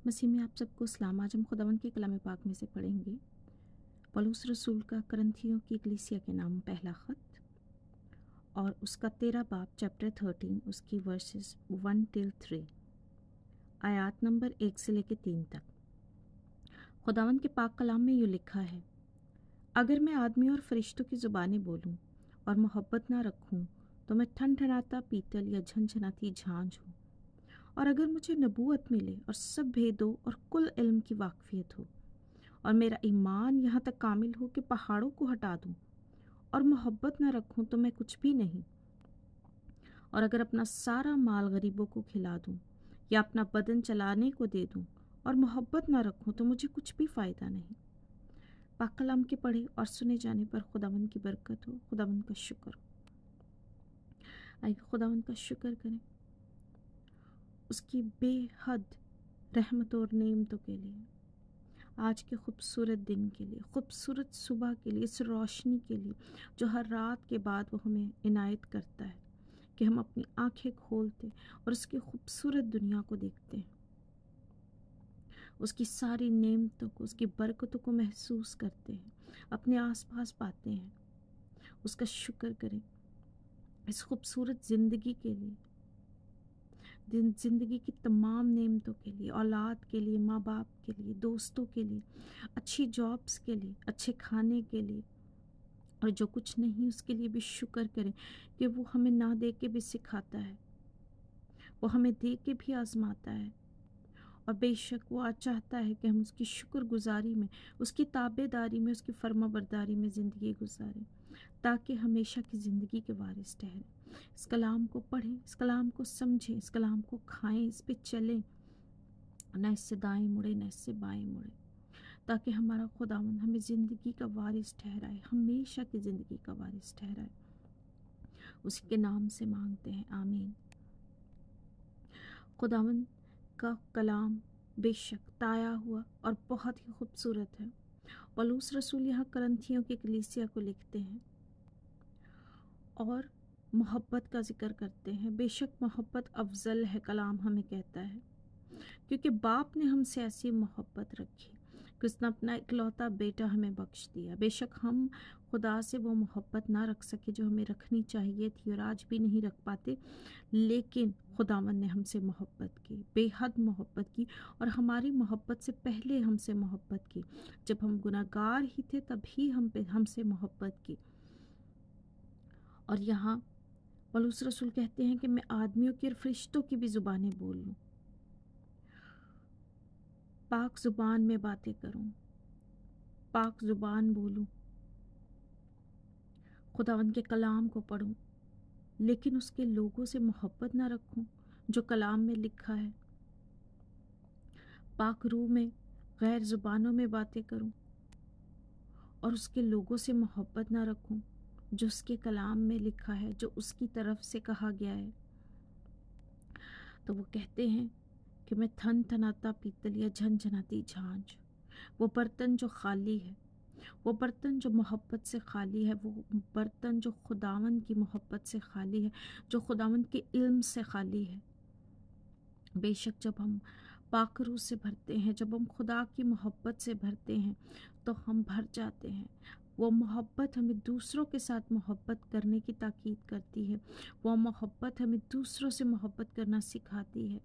मसीह में आप सबको सलाम। आज हम खुदावन के कलाम पाक में से पढ़ेंगे पौलुस रसूल का करंथियों की कलीसिया के नाम पहला ख़त और उसका 13 बाब चैप्टर 13 उसकी वर्सेस 1 till 3 आयात नंबर 1 से लेकर 3 तक। खुदावन के पाक कलाम में यूँ लिखा है, अगर मैं आदमी और फरिश्तों की ज़ुबानें बोलूं और मोहब्बत ना रखूं तो मैं ठनठनाता पीतल या झनझनाती झांझ हूँ। और अगर मुझे नबूवत मिले और सब भेदों और कुल इल्म की वाकफियत हो और मेरा ईमान यहाँ तक कामिल हो कि पहाड़ों को हटा दूँ और मोहब्बत न रखूँ तो मैं कुछ भी नहीं। और अगर अपना सारा माल गरीबों को खिला दूँ या अपना बदन चलाने को दे दूँ और मोहब्बत न रखूँ तो मुझे कुछ भी फ़ायदा नहीं। पाक कलाम के पढ़े और सुने जाने पर खुदावन की बरकत हो, खुदावन का शुक्र हो। आइए खुदावन का शुक्र करें उसकी बेहद रहमत और नेमतों के लिए, आज के खूबसूरत दिन के लिए, खूबसूरत सुबह के लिए, इस रोशनी के लिए जो हर रात के बाद वो हमें इनायत करता है कि हम अपनी आंखें खोलते और उसकी खूबसूरत दुनिया को देखते हैं, उसकी सारी नेमतों को, उसकी बरकतों को महसूस करते हैं, अपने आसपास पाते हैं। उसका शुक्र करें इस खूबसूरत ज़िंदगी के लिए, ज़िंदगी की तमाम नेमतों के लिए, औलाद के लिए, माँ बाप के लिए, दोस्तों के लिए, अच्छी जॉब्स के लिए, अच्छे खाने के लिए, और जो कुछ नहीं उसके लिए भी शुक्र करें कि वो हमें ना दे के भी सिखाता है, वो हमें दे के भी आजमाता है। और बेशक वो आज चाहता है कि हम उसकी शुक्रगुजारी में, उसकी ताबेदारी में, उसकी फर्माबरदारी में ज़िंदगी गुजारें ताकि हमेशा की ज़िंदगी के वारिस ठहरें। इस कलाम को पढ़ें, इस कलाम को समझें, इस कलाम को खाएं, इस पे चलें, न इससे दाएं मुड़े न इससे बाएं मुड़े, ताकि हमारा खुदावन हमें ज़िंदगी का वारिस ठहराए, हमेशा की ज़िंदगी का वारिस ठहराए। उसी के नाम से मांगते हैं, आमीन। खुदावन का कलाम बेशक ताया हुआ और बहुत ही खूबसूरत है। पौलुस रसूल यहाँ करंथियों की कलीसिया को लिखते हैं और मोहब्बत का जिक्र करते हैं। बेशक मोहब्बत अफजल है, कलाम हमें कहता है, क्योंकि बाप ने हमसे ऐसी मोहब्बत रखी कि उसने अपना इकलौता बेटा हमें बख्श दिया। बेशक हम खुदा से वो मोहब्बत ना रख सके जो हमें रखनी चाहिए थी और आज भी नहीं रख पाते, लेकिन खुदावन ने हमसे मोहब्बत की, बेहद मोहब्बत की, और हमारी मोहब्बत से पहले हमसे मोहब्बत की। जब हम गुनाहगार ही थे तभी हमसे मोहब्बत की। और यहाँ पौलुस रसूल कहते हैं कि मैं आदमियों की और फरिश्तों की भी ज़ुबानें बोल लूँ, पाक ज़ुबान में बातें करूं, पाक ज़ुबान बोलूं, खुदावन के कलाम को पढूं, लेकिन उसके लोगों से मोहब्बत ना रखूं जो कलाम में लिखा है। पाक रूह में गैर ज़ुबानों में बातें करूं और उसके लोगों से मोहब्बत ना रखूं जो उसके कलाम में लिखा है, जो उसकी तरफ से कहा गया है। तो वो कहते हैं कि मैं थन थनाता पीतल या झनझनाती झांझ, वो बर्तन जो खाली है, वो बर्तन जो मोहब्बत से खाली है, वो बर्तन जो खुदावन की मोहब्बत से खाली है, जो खुदावन के इल्म से खाली है। बेशक जब हम पाक रूह से भरते हैं, जब हम खुदा की मोहब्बत से भरते हैं तो हम भर जाते हैं। वो मोहब्बत हमें दूसरों के साथ मोहब्बत करने की ताकीद करती है, वो मोहब्बत हमें दूसरों से मोहब्बत करना सिखाती है।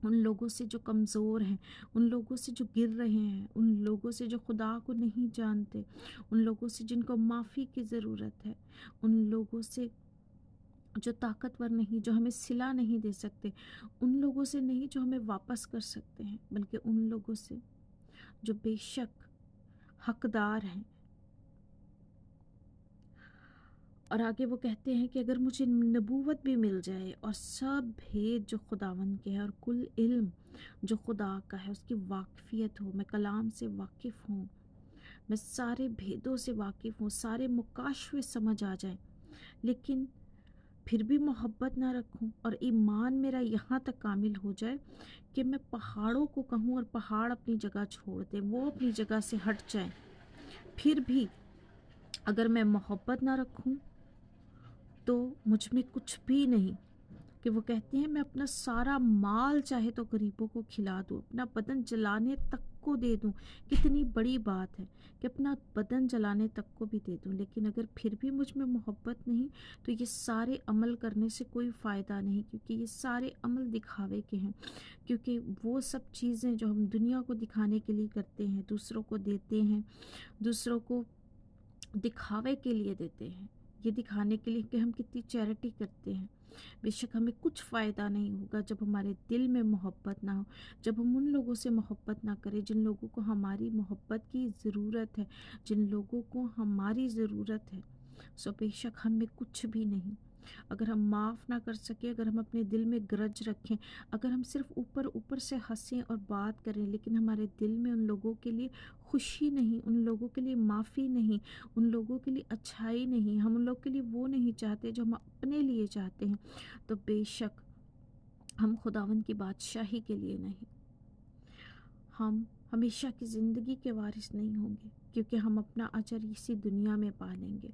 उन लोगों से जो कमज़ोर हैं, उन लोगों से जो गिर रहे हैं, उन लोगों से जो खुदा को नहीं जानते, उन लोगों से जिनको माफ़ी की ज़रूरत है, उन लोगों से जो ताकतवर नहीं, जो हमें सिला नहीं दे सकते, उन लोगों से नहीं जो हमें वापस कर सकते हैं, बल्कि उन लोगों से जो बेशक हकदार हैं। और आगे वो कहते हैं कि अगर मुझे नबूवत भी मिल जाए और सब भेद जो खुदावन के हैं और कुल इल्म जो खुदा का है उसकी वाकफियत हो, मैं कलाम से वाकिफ़ हूँ, मैं सारे भेदों से वाकिफ़ हूँ, सारे मुकाशवे समझ आ जाएं, लेकिन फिर भी मोहब्बत ना रखूं और ईमान मेरा यहाँ तक कामिल हो जाए कि मैं पहाड़ों को कहूँ और पहाड़ अपनी जगह छोड़ दें, वो अपनी जगह से हट जाएं, फिर भी अगर मैं मोहब्बत ना रखूं तो मुझ में कुछ भी नहीं, कि वो कहते हैं मैं अपना सारा माल चाहे तो गरीबों को खिला दूँ, अपना बदन जलाने तक को दे दूँ। कितनी बड़ी बात है कि अपना बदन जलाने तक को भी दे दूँ, लेकिन अगर फिर भी मुझ में मोहब्बत नहीं तो ये सारे अमल करने से कोई फ़ायदा नहीं, क्योंकि ये सारे अमल दिखावे के हैं। क्योंकि वो सब चीज़ें जो हम दुनिया को दिखाने के लिए करते हैं, दूसरों को देते हैं, दूसरों को दिखावे के लिए देते हैं, ये दिखाने के लिए कि हम कितनी चैरिटी करते हैं, बेशक हमें कुछ फ़ायदा नहीं होगा जब हमारे दिल में मोहब्बत ना हो, जब हम उन लोगों से मोहब्बत ना करें जिन लोगों को हमारी मोहब्बत की ज़रूरत है, जिन लोगों को हमारी ज़रूरत है। सो बेशक हम में कुछ भी नहीं। अगर हम माफ़ ना कर सकें, अगर हम अपने दिल में ग्रज रखें, अगर हम सिर्फ ऊपर ऊपर से हंसें और बात करें, लेकिन हमारे दिल में उन लोगों के लिए खुशी नहीं, उन लोगों के लिए माफ़ी नहीं, उन लोगों के लिए अच्छाई नहीं, हम उन लोगों के लिए वो नहीं चाहते जो हम अपने लिए चाहते हैं, तो बेशक हम खुदावंद की बादशाही के लिए नहीं, हम हमेशा की ज़िंदगी के वारिस नहीं होंगे, क्योंकि हम अपना अजर इसी दुनिया में पालेंगे।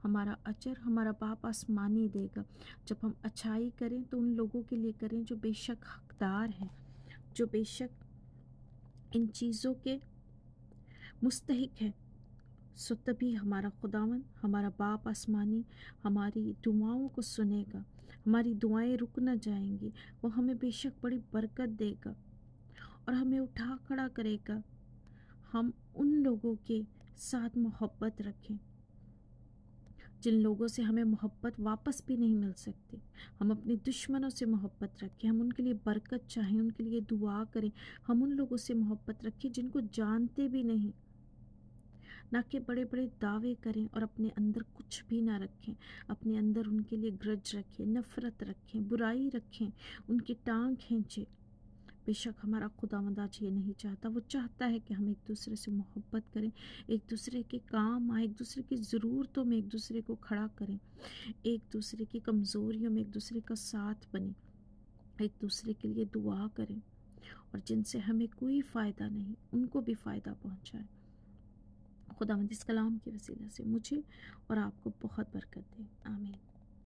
हमारा अजर हमारा बाप आसमानी देगा। जब हम अच्छाई करें तो उन लोगों के लिए करें जो बेशक हकदार हैं, जो बेशक इन चीज़ों के मुस्तहिक है। सो तभी हमारा खुदावन, हमारा बाप आसमानी हमारी दुआओं को सुनेगा, हमारी दुआएं रुक न जाएंगी। वो हमें बेशक बड़ी बरकत देगा और हमें उठा खड़ा करेगा। हम उन लोगों के साथ मोहब्बत रखें जिन लोगों से हमें मोहब्बत वापस भी नहीं मिल सकती। हम अपने दुश्मनों से मोहब्बत रखें, हम उनके लिए बरकत चाहें, उनके लिए दुआ करें। हम उन लोगों से मोहब्बत रखें जिनको जानते भी नहीं, ना कि बड़े बड़े दावे करें और अपने अंदर कुछ भी ना रखें, अपने अंदर उनके लिए ग्रज रखें, नफ़रत रखें, बुराई रखें, उनकी टांग खींचें। बेशक हमारा खुदावंद आज ये नहीं चाहता। वो चाहता है कि हम एक दूसरे से मोहब्बत करें, एक दूसरे के काम आए, एक दूसरे की ज़रूरतों में एक दूसरे को खड़ा करें, एक दूसरे की कमज़ोरियों में एक दूसरे का साथ बने, एक दूसरे के लिए दुआ करें, और जिनसे हमें कोई फ़ायदा नहीं उनको भी फ़ायदा पहुँचाए। खुदावंद इस कलाम के वसीला से मुझे और आपको बहुत बरकत दे। आमीन।